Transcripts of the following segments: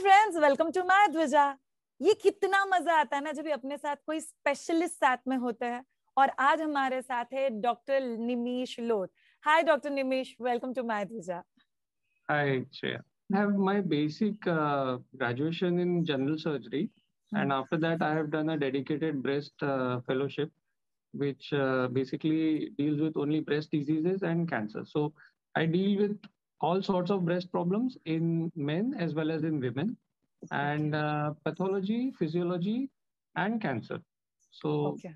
Friends, welcome to my ध्वजा। ये कितना मजा आता है ना जब भी अपने साथ कोई स्पेशलिस्ट साथ में होते हैं। और आज हमारे साथ है doctor Nimish Lodh. Hi doctor Nimish, welcome to my Dhwaja. Hi, Shreya. I have my basic graduation in general surgery, and after that, I have done a dedicated breast fellowship, which basically deals with only breast diseases and cancer. So I deal with all sorts of breast problems in men as well as in women, okay and pathology, physiology, and cancer. So okay.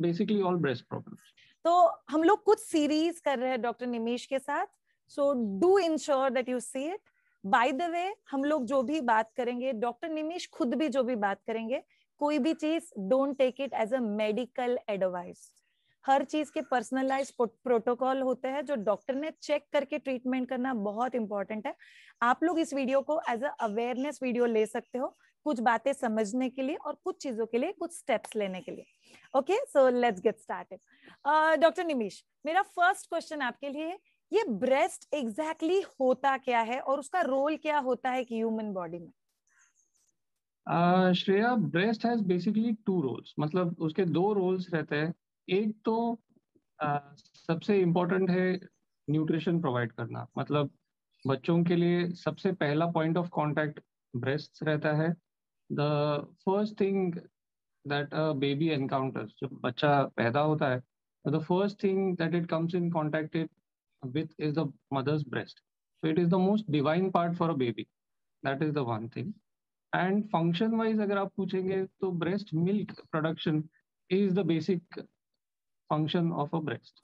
basically all breast problems. तो हम लोग कुछ series कर रहे हैं doctor निमिष के साथ। So do ensure that you see it. By the way, हम लोग जो भी बात करेंगे, डॉक्टर निमिष खुद भी जो भी बात करेंगे, कोई भी चीज don't take it as a medical advice. हर चीज के पर्सनलाइज प्रोटोकॉल होते हैं जो डॉक्टर ने चेक करके ट्रीटमेंट करना बहुत इंपॉर्टेंट है। आप लोग इस वीडियो को एज अ अवेयरनेस वीडियो ले सकते हो, कुछ बातें समझने के लिए और कुछ चीजों के लिए कुछ स्टेप्स लेने के लिए। Okay, so let's get started. Doctor Nimish, मेरा फर्स्ट क्वेश्चन आपके लिए है, ये ब्रेस्ट एग्जैक्टली होता क्या है और उसका रोल क्या होता है कि ह्यूमन बॉडी में? Shreya, breast has basically two roles, मतलब उसके दो रोल्स रहते हैं। एक तो सबसे इम्पोर्टेंट है न्यूट्रिशन प्रोवाइड करना, मतलब बच्चों के लिए सबसे पहला पॉइंट ऑफ कांटेक्ट ब्रेस्ट रहता है। The first thing that a baby encounters, जब बच्चा पैदा होता है, the first thing that it comes in contact with is the mother's breast. So it is the most divine part for a baby. That is the one thing. And function wise अगर आप पूछेंगे तो breast milk production is the basic function of a breast.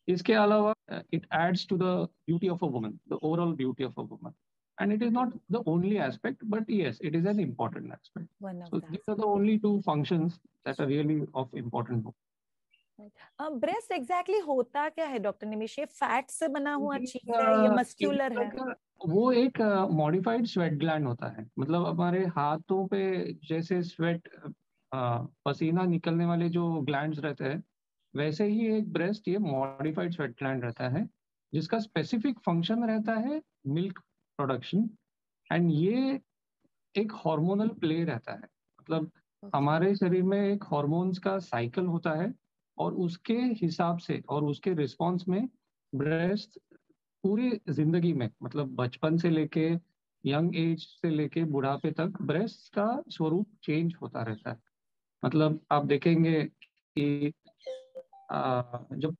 इसके अलावा it adds to the beauty of a woman, the overall beauty of a woman. And it is not the only aspect, but yes, it is an important aspect. One of So the these are the only two functions that are really of importance. Breast exactly होता क्या है doctor निमिष? ये fat से बना हुआ चीज है, ये मस्क्यूलर है? वो एक मॉडिफाइड स्वेट ग्लैंड होता है, मतलब हमारे हाथों पे जैसे स्वेट, पसीना निकलने वाले जो ग्लैंड्स रहते हैं, वैसे ही एक ब्रेस्ट ये मॉडिफाइड स्वेट ग्लैंड रहता है, जिसका स्पेसिफिक फंक्शन रहता है मिल्क प्रोडक्शन। एंड ये एक हार्मोनल प्ले रहता है, मतलब ओके हमारे शरीर में एक हॉर्मोन्स का साइकिल होता है, और उसके हिसाब से और उसके रिस्पॉन्स में ब्रेस्ट पूरी जिंदगी में, मतलब बचपन से लेके यंग एज से लेके बुढ़ापे तक ब्रेस्ट का स्वरूप चेंज होता रहता है। मतलब आप देखेंगे कि जब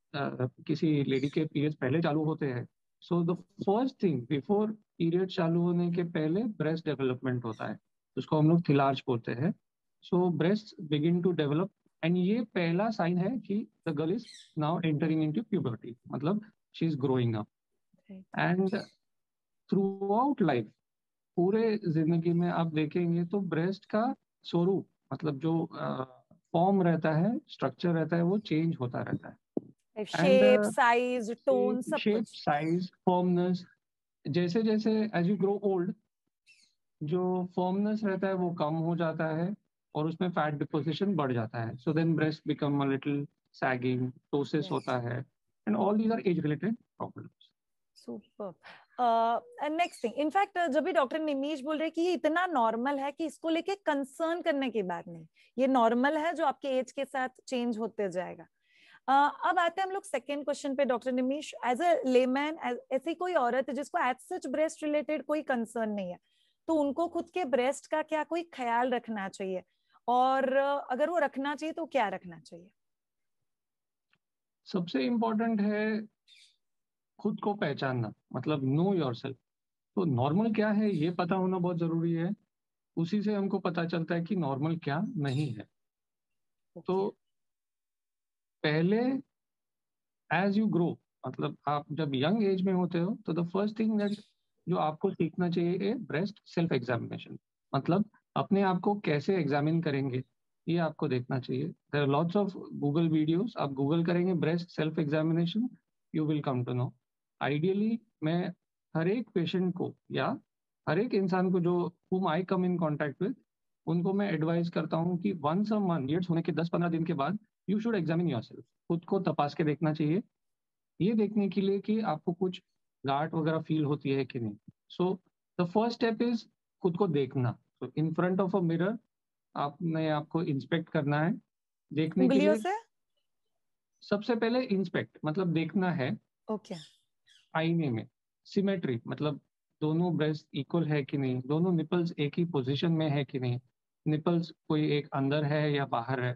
किसी लेडी के पीरियड्स पहले चालू होते हैं, so the first thing before period चालू होने के पहले ब्रेस्ट डेवलपमेंट होता है, उसको हम लोग थिलार्ज बोलते हैं। So breast begin to develop, and ये पहला साइन है कि the girl is now entering into puberty, मतलब she is growing up. And throughout life, पूरे जिंदगी में आप देखेंगे तो ब्रेस्ट का स्वरूप, मतलब जो फॉर्म रहता है, स्ट्रक्चर रहता है, वो चेंज होता रहता है। एंड शेप, साइज, टोन, सब शेप, कुछ। साइज, फॉर्मनेस, जैसे जैसे एज यू ग्रो ओल्ड, जो फॉर्मनेस रहता है वो कम हो जाता है, और उसमें फैट डिपोजिशन बढ़ जाता है। So then breast become a little sagging, ptosis yes, होता है, and all these are age related problems. Super. Next thing, in fact जब भी डॉक्टर निमिष बोल रहे कि ये इतना नॉर्मल है कि इसको लेके कंसर्न करने की बात नहीं, ये नॉर्मल है जो आपके एज के साथ चेंज होते जाएगा। अब आते हैं हम लोग सेकेंड क्वेश्चन पे doctor Nimish. As a layman, ऐसी कोई औरत है जिसको एज सच ब्रेस्ट रिलेटेड कोई कंसर्न नहीं है, तो उनको खुद के ब्रेस्ट का क्या कोई ख्याल रखना चाहिए? और अगर वो रखना चाहिए तो क्या रखना चाहिए? सबसे इम्पोर्टेंट है खुद को पहचानना, मतलब नो योरसेल्फ। तो नॉर्मल क्या है ये पता होना बहुत जरूरी है, उसी से हमको पता चलता है कि नॉर्मल क्या नहीं है। तो ओके पहले एज यू ग्रो, मतलब आप जब यंग एज में होते हो, तो द फर्स्ट थिंग दैट जो आपको सीखना चाहिए है ब्रेस्ट सेल्फ एग्जामिनेशन, मतलब अपने आप को कैसे एग्जामिन करेंगे, ये आपको देखना चाहिए। There are lots of Google videos, आप गूगल करेंगे breast self examination, you will come to know. Ideally मैं हर एक पेशेंट को, या हर एक इंसान को जो whom I come in contact with, उनको मैं एडवाइस करता हूँ कि वंस अ मंथ, पीरियड्स होने के 10-15 दिन के बाद, यू शुड एग्जामिन योरसेल्फ, खुद को तपास के देखना चाहिए, ये देखने के लिए कि आपको कुछ गांठ वगैरह फील होती है कि नहीं। So the first step is खुद को देखना। तो in front of a mirror आपने आपको इंस्पेक्ट करना है। देखने के उंगलियों लिए से? सबसे पहले इंस्पेक्ट मतलब देखना है ओके। आईने में। सिमेट्री मतलब दोनों ब्रेस्ट इक्वल है कि नहीं, दोनों निपल्स एक ही पोजीशन में है कि नहीं, निपल्स कोई एक अंदर है या बाहर है।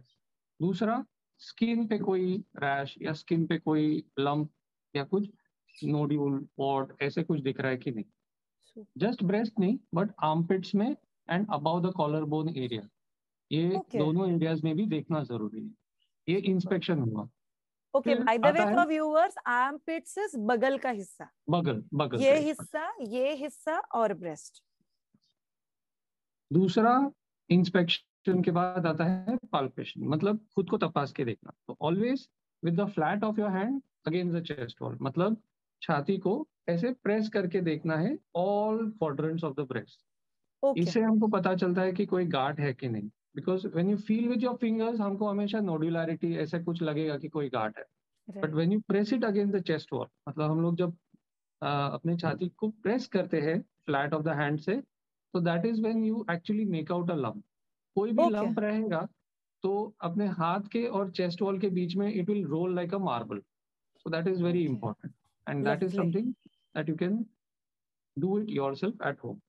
दूसरा, स्किन पे कोई रैश या स्किन पे कोई लंप या कुछ नोड्यूल पॉट ऐसे कुछ दिख रहा है कि नहीं। जस्ट ब्रेस्ट नहीं बट आर्मपिट्स में and about the collarbone area, ये ओके। दोनों एरियाज में भी देखना जरूरी है। ये इंस्पेक्शन हुआ। ओके, फिर बाय द वे आता है फॉर व्यूअर्स, आर्मपिट्स इज बगल का हिस्सा, बगल, बगल ये ब्रेस्ट। हिस्सा, ये हिस्सा और ब्रेस्ट। दूसरा, इंस्पेक्शन के बाद आता है पाल्पेशन मतलब खुद को तपास के देखना। तो always with the flat of your hand against the chest wall, मतलब छाती को ऐसे प्रेस करके देखना है all quadrants of the breast. Okay. इससे हमको पता चलता है कि कोई गांठ है कि नहीं। Because when you feel with your fingers हमको हमेशा नोड्यूलैरिटी ऐसा कुछ लगेगा कि कोई गांठ है। But right. When you press it against the chest wall, मतलब हम लोग जब अपने छाती को प्रेस करते हैं फ्लैट ऑफ द हैंड से, तो that is when you actually make out a lump. कोई भी ओके। लंप रहेगा तो अपने हाथ के और चेस्ट वॉल के बीच में it will roll like a marble. So that is very okay. Important and that is lovely. Something that you can do it yourself at home.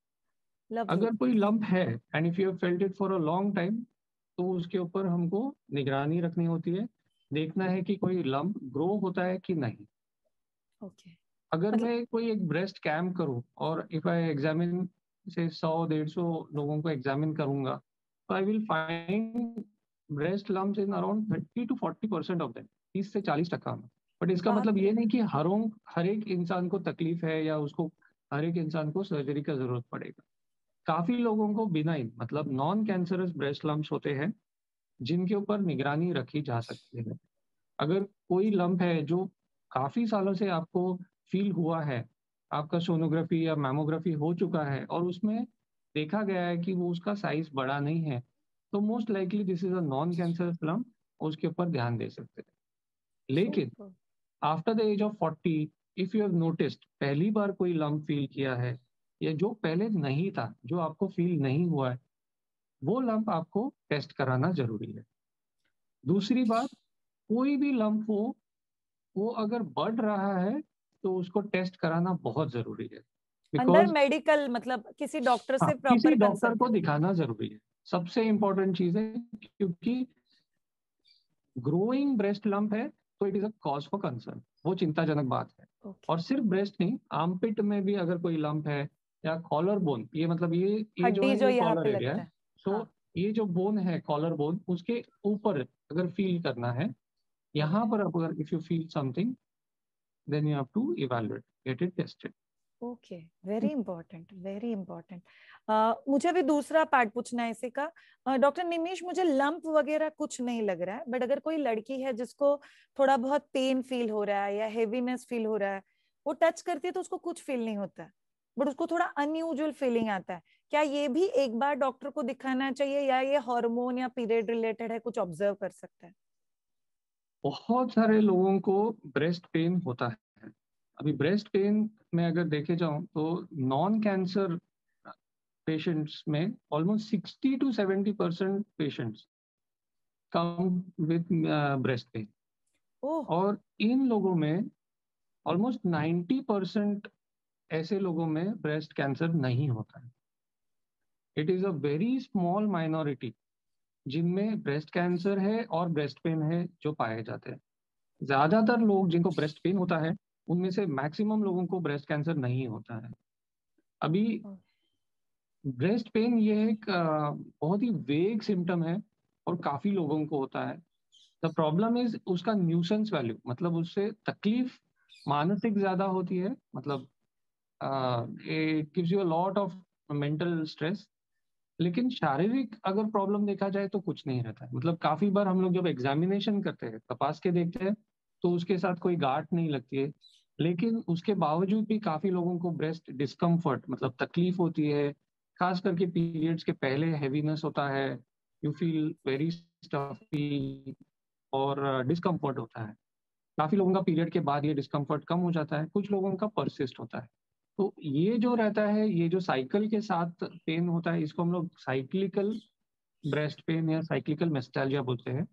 Lovely. अगर कोई लंप है and if you have felt it for a long time, तो उसके ऊपर हमको निगरानी रखनी होती है। देखना है कि कोई लंप ग्रो होता है कि नहीं। ओके। अगर मतलब मैं कोई एक ब्रेस्ट कैम्प करूं और इफ आई एग्जामिन से 100-150 लोगों को एग्जामिन करूंगा, तो I will find breast lumps in around 30 to 40% of them, 30 से 40% में। बट इसका मतलब बाप ये रे। नहीं कि हर एक इंसान को तकलीफ है या उसको हर एक इंसान को सर्जरी का जरूरत पड़ेगा। काफी लोगों को बिनाइन मतलब नॉन कैंसरस ब्रेस्ट लम्प्स होते हैं जिनके ऊपर निगरानी रखी जा सकती है। अगर कोई लंप है जो काफी सालों से आपको फील हुआ है, आपका सोनोग्राफी या मैमोग्राफी हो चुका है और उसमें देखा गया है कि वो उसका साइज बड़ा नहीं है, तो most likely this is a non cancer lump, उसके ऊपर ध्यान दे सकते हैं। लेकिन super. After the age of 40, if you have noticed पहली बार कोई लंप फील किया है या जो पहले नहीं था, जो आपको फील नहीं हुआ है, वो लंप आपको टेस्ट कराना जरूरी है। दूसरी बात, कोई भी लंप हो, वो अगर बढ़ रहा है तो उसको टेस्ट कराना बहुत जरूरी है। अंडर बिकॉज मेडिकल मतलब किसी डॉक्टर हाँ, से किसी प्रॉपर डॉक्टर कंसल्ट को करना। दिखाना जरूरी है, सबसे इंपॉर्टेंट चीज है। क्योंकि ग्रोइंग ब्रेस्ट लंप है तो it is a cause for concern, वो चिंताजनक बात है। ओके। और सिर्फ ब्रेस्ट नहीं, आर्मपिट में भी अगर कोई लंप है या कॉलर बोन, ये मतलब ये जो हड्डी है जो ये यहाँ कॉलर पे एरिया लगता है। है। तो हाँ। ये जो बोन है कॉलर बोन, उसके ऊपर अगर फील करना है, यहाँ ओके। पर अगर if you feel something, then you have to evaluate, get it tested. Okay. Very important, very important. मुझे अभी दूसरा पार्ट पूछना है इसी का। डॉक्टर निमिष, मुझे लंप वगैरह कुछ नहीं लग रहा है, बट अगर कोई लड़की है जिसको थोड़ा बहुत पेन फील हो रहा है या हेवीनेस फील हो रहा है, वो टच करती है तो उसको कुछ फील नहीं होता है, बट उसको थोड़ा अनयूजुअल फीलिंग आता है, क्या ये भी एक बार डॉक्टर को दिखाना चाहिए या ये हार्मोन या पीरियड रिलेटेड है, कुछ ऑब्जर्व कर सकता है? बहुत सारे लोगों को ब्रेस्ट पेन होता है। अभी ब्रेस्ट पेन में अगर देखे जाऊं तो नॉन कैंसर पेशेंट्स में almost 60 to 70% patients come with breast pain. Oh. और इन लोगों में ऑलमोस्ट 90% ऐसे लोगों में ब्रेस्ट कैंसर नहीं होता है। It is a very small minority जिनमें ब्रेस्ट कैंसर है और ब्रेस्ट पेन है जो पाए जाते हैं। ज्यादातर लोग जिनको ब्रेस्ट पेन होता है, उनमें से मैक्सिमम लोगों को ब्रेस्ट कैंसर नहीं होता है। अभी ब्रेस्ट पेन ये एक बहुत ही वेग सिम्टम है और काफी लोगों को होता है। द प्रॉब्लम इज उसका न्यूसेंस वैल्यू, मतलब उससे तकलीफ मानसिक ज्यादा होती है। मतलब it gives you a lot of mental stress. लेकिन शारीरिक अगर प्रॉब्लम देखा जाए तो कुछ नहीं रहता है। मतलब काफी बार हम लोग जब एग्जामिनेशन करते हैं, तपास के देखते हैं, तो उसके साथ कोई गांठ नहीं लगती है। लेकिन उसके बावजूद भी काफी लोगों को ब्रेस्ट डिस्कम्फर्ट मतलब तकलीफ होती है। खास करके पीरियड्स के पहले हैवीनेस होता है, यू फील वेरी स्टफी और डिस्कम्फर्ट होता है। काफी लोगों का पीरियड के बाद ये डिस्कम्फर्ट कम हो जाता है, कुछ लोगों का परसिस्ट होता है। तो ये जो रहता है, ये जो साइकिल के साथ पेन होता है, इसको हम लोग साइक्लिकल ब्रेस्ट पेन या साइक्लिकल मेस्टाल्जिया बोलते हैं।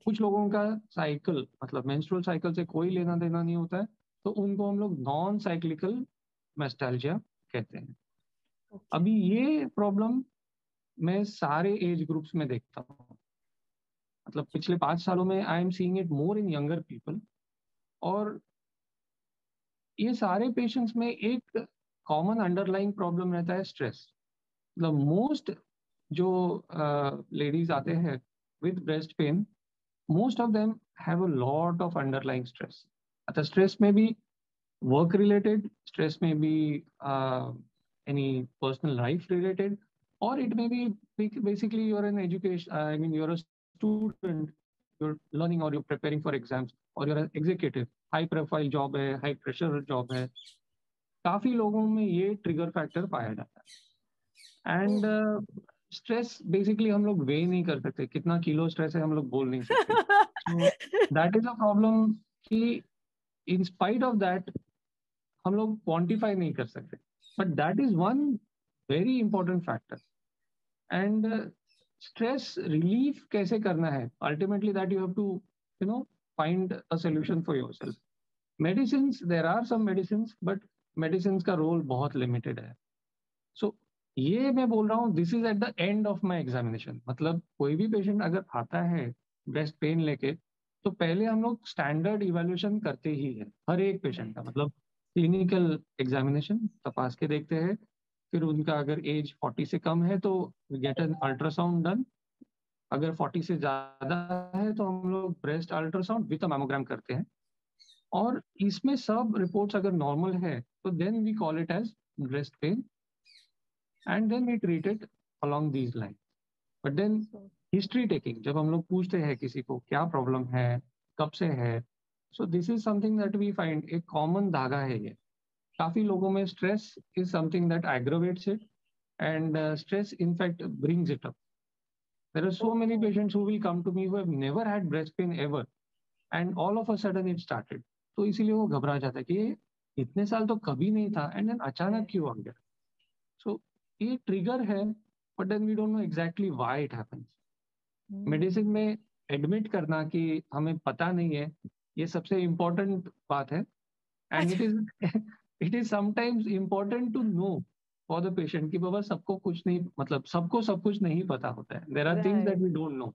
कुछ लोगों का साइकिल मतलब मेंस्ट्रुअल साइकिल से कोई लेना देना नहीं होता है, तो उनको हम लोग नॉन साइक्लिकल मेस्टाल्जिया कहते हैं। अभी ये प्रॉब्लम मैं सारे एज ग्रुप्स में देखता हूँ, मतलब पिछले 5 सालों में I am seeing it more in younger people. और ये सारे पेशेंट्स में एक कॉमन अंडरलाइंग प्रॉब्लम रहता है, स्ट्रेस। मतलब मोस्ट जो लेडीज आते हैं with breast pen, most of them have a lot of underlying stress. The stress may be work related, stress may be any personal life related, or it may be basically you're an education, I mean, you're a student, you're learning or you're preparing for exams, or you're an executive, high profile job है, high pressure job है। काफी लोगों में ये trigger factor पाया जाता है। And stress basically हम लोग वे नहीं कर सकते, कितना किलो स्ट्रेस है हम लोग बोल नहीं सकते। सो दैट इज अ प्रॉब्लम कि इन स्पाइट ऑफ दैट हम लोग क्वांटिफाई नहीं कर सकते, but that is one very important factor. And stress relief कैसे करना है, ultimately that you have to find a solution for yourself. Medicines, there are some medicines, but medicines का role बहुत लिमिटेड है। सो ये मैं बोल रहा हूँ, this is at the end of my examination. मतलब कोई भी पेशेंट अगर आता है ब्रेस्ट पेन लेके, तो पहले हम लोग स्टैंडर्ड इवेल्युएशन करते ही है हर एक पेशेंट का। मतलब क्लिनिकल एग्जामिनेशन तपास के देखते हैं, फिर उनका अगर एज 40 से कम है तो गेट एन अल्ट्रासाउंड डन। अगर 40 से ज्यादा है तो हम लोग ब्रेस्ट अल्ट्रासाउंड विद मैमोग्राम करते हैं, और इसमें सब रिपोर्ट्स अगर नॉर्मल है तो then we call it as breast pain, and then we treat it along these lines. But then history taking, जब हम लोग पूछते हैं किसी को क्या प्रॉब्लम है, कब से है, so this is something that we find एक कॉमन धागा है ये। काफी लोगों में stress is something that aggravates it, and stress in fact brings it up. There are so many patients who will come to me who have never had breast pain ever, and all of a sudden it started. तो इसीलिए वो घबरा जाता है कि ये इतने साल तो कभी नहीं था, and then अचानक क्यों आ गया। So ये ट्रिगर है, but then we don't know exactly why it happens. Medicine में एडमिट करना कि हमें पता नहीं है, ये सबसे इम्पोर्टेंट बात है। And it is sometimes important to know for the patient कि बाबा सबको कुछ नहीं, मतलब सबको सब कुछ नहीं पता होता है। There are things that we don't know,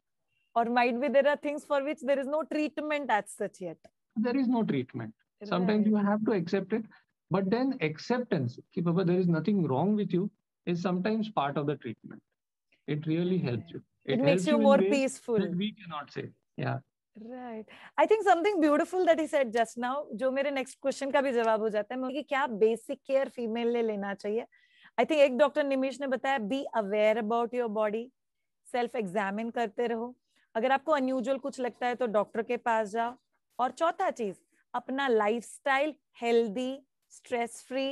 or might be there are things for which there is no treatment as such yet. There is no treatment. Sometimes you have to accept it, but then acceptance कि बाबा there is nothing wrong with you is sometimes part of the treatment. It really helps you. It makes you more peaceful. That we cannot say. Yeah. Right. I think something beautiful that he said just now, जो मेरे next question का भी जवाब हो जाता है, कि क्या basic care female ने लेना चाहिए। I think एक डॉक्टर निमिष ने बताया, be aware about your body, self examine करते रहो, अगर आपको unusual कुछ लगता है तो डॉक्टर के पास जाओ, और चौथा चीज अपना लाइफस्टाइल हेल्दी, स्ट्रेस फ्री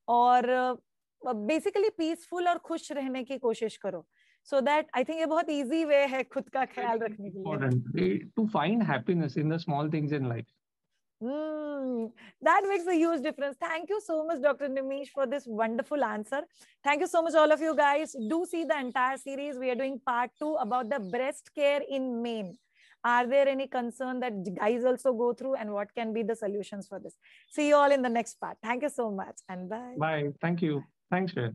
और बेसिकली पीसफुल और खुश रहने की कोशिश करो। So that I think ये बहुत easy way है खुद का ख्याल रखने के लिए। Important to find happiness in the small things in life. That makes a huge difference. Thank you so much, Dr. Nimish, for this wonderful answer. Thank you so much, all of you guys. Do see the entire series. We are doing part 2 about the breast care in men. Are there any concern that guys also go through, and what can be the solutions for this? See you all in the next part. Thank you so much, and bye. Bye. Thank you. Thanks, Shreya.